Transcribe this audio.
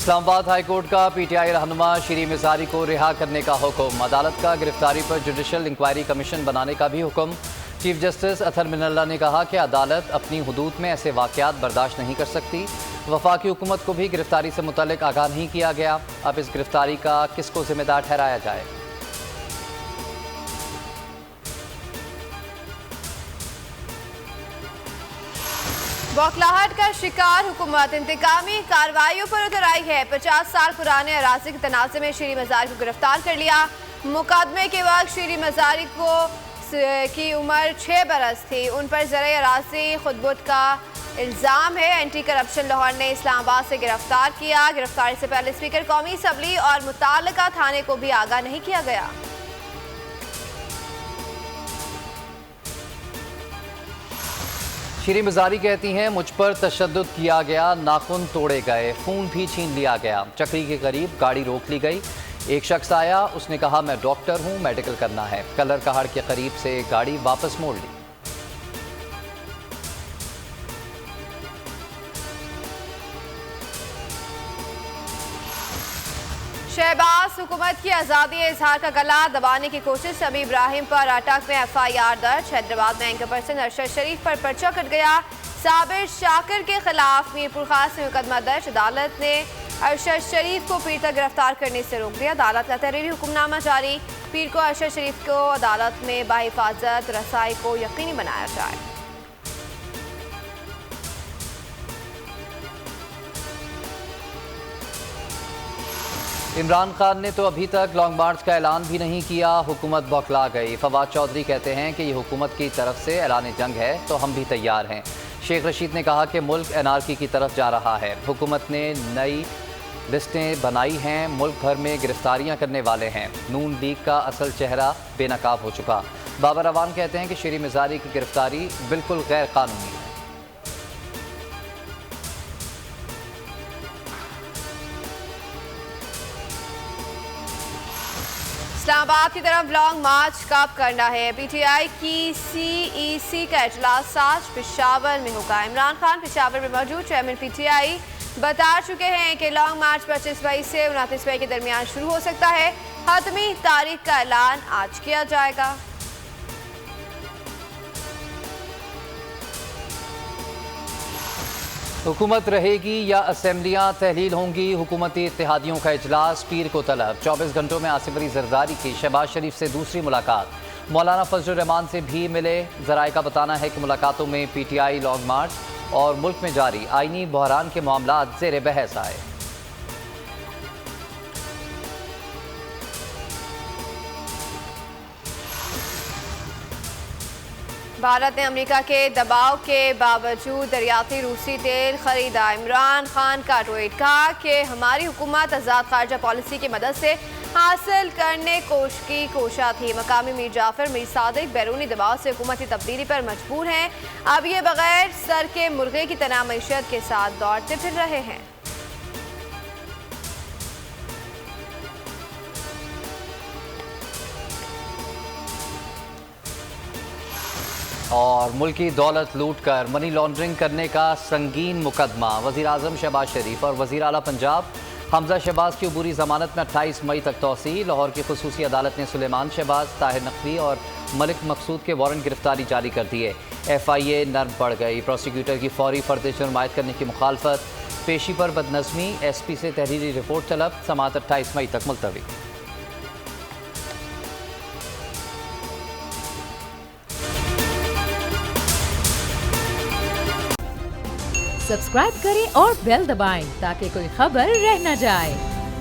Islamabad high court का PTI रहनुमा शीरी मिजारी को रिहा करने का हुक्म। अदालत का गिरफ्तारी पर जुडिशल इंक्वायरी कमीशन बनाने का भी हुक्म। चीफ जस्टिस अतर मिनल्ला ने कहा कि अदालत अपनी हुदूद में ऐसे वाक़यात बर्दाश्त नहीं कर सकती। वफाकी हुकूमत को भी गिरफ्तारी से मुतल्लिक आगाह नहीं किया गया। अब इस गिरफ्तारी का किसको जिम्मेदार ठहराया जाए। बौखलाहट का शिकार हुकूमत इंतकामी कार्रवाइयों पर उतर आई है। 50 साल पुराने अराजी के तनाज़े में शीरी मज़ारी को गिरफ्तार कर लिया। मुकदमे के वक्त शीरी मज़ारी की उम्र 6 बरस थी। उन पर ज़र अराजी खुदबुद का इल्ज़ाम है। एंटी करप्शन लाहौर ने इस्लामाबाद से गिरफ्तार किया। गिरफ्तारी से पहले स्पीकर कौमी असम्बली और मुताल्लिका थाने को भी आगाह नहीं किया गया। शीरी मिजारी कहती हैं, मुझ पर तशद्दुद किया गया, नाखून तोड़े गए, फ़ोन भी छीन लिया गया। चक्री के करीब गाड़ी रोक ली गई। एक शख्स आया, उसने कहा मैं डॉक्टर हूं, मेडिकल करना है। कलर कहाड़ के करीब से गाड़ी वापस मोड़ ली। शहबाज हुकूमत की आज़ादी इजहार का गला दबाने की कोशिश। अभी इब्राहिम पर अटक में FIR दर्ज। हैदराबाद में एंकर पर्सन अरशद शरीफ पर पर्चा कट गया। साबिर शाकिर के खिलाफ मीरपुर खास में मुकदमा दर्ज। अदालत ने अरशद शरीफ को पीर तक गिरफ्तार करने से रोक दिया। अदालत का तहरीरी हुक्मनामा जारी। पीर को अरशद शरीफ को अदालत में बाहिफाजत रसाई को यकीनी बनाया जाए। इमरान खान ने तो अभी तक लॉन्ग मार्च का ऐलान भी नहीं किया। हुकूमत बौखला गई। फवाद चौधरी कहते हैं कि ये हुकूमत की तरफ से ऐलान जंग है तो हम भी तैयार हैं। शेख रशीद ने कहा कि मुल्क NRK की तरफ जा रहा है। हुकूमत ने नई लिस्टें बनाई हैं। मुल्क भर में गिरफ्तारियां करने वाले हैं। नून लीग का असल चेहरा बेनकाब हो चुका। बाबर अवान कहते हैं कि शीरी मिजारी की गिरफ्तारी बिल्कुल गैर कानूनी है। इस्लामाबाद की तरफ लॉन्ग मार्च कब करना है। PTI की CEC का इजलास आज पेशावर में होगा। इमरान खान पेशावर में मौजूद। चेयरमैन PTI बता चुके हैं कि लॉन्ग मार्च 25 मई से 29 मई के दरमियान शुरू हो सकता है। हतमी तारीख का ऐलान आज किया जाएगा। हुकूमत रहेगी या असम्बलियाँ तहलील होंगी। हुकूमती इत्तेहादियों का इजलास पीर को तलब। 24 घंटों में आसिफ अली जरदारी की शहबाज शरीफ से दूसरी मुलाकात। मौलाना फजलुर रहमान से भी मिले। ज़राए का बताना है कि मुलाकातों में PTI लॉन्ग मार्च और मुल्क में जारी आईनी बहरान के मामलात ज़ेर बहस आए। भारत ने अमेरिका के दबाव के बावजूद दरियाती रूसी तेल खरीदा। इमरान खान का ट्वीट, कहा कि हमारी हुकूमत आज़ाद खारजा पॉलिसी की मदद से हासिल करने की कोशा थी। मकामी मीर जाफर मीर सादिक बैरूनी दबाव से हुकूमती तब्दीली पर मजबूर हैं। अब ये बगैर सर के मुर्गे की तरह मैशत के साथ दौड़ते फिर रहे हैं। और मुल्की दौलत लूट कर मनी लॉन्ड्रिंग करने का संगीन मुकदमा। वज़ीर आज़म शहबाज शरीफ और वज़ीर आला पंजाब हमजा शहबाज की अबूरी ज़मानत में 28 मई तक तौसी। लाहौर की खुसूसी अदालत ने सुलेमान शहबाज, ताहिर नकवी और मलिक मकसूद के वारंट गिरफ्तारी जारी कर दिए। FIA नर्म पड़ गई। प्रोसिक्यूटर की फौरी फर्द जुर्मायत करने की मुखालफत। पेशी पर बदनज़मी। SP से तहरीरी रिपोर्ट तलब। समाअत 28 मई तक मुलतवी। सब्सक्राइब करें और बेल दबाएं ताकि कोई खबर रह न जाए।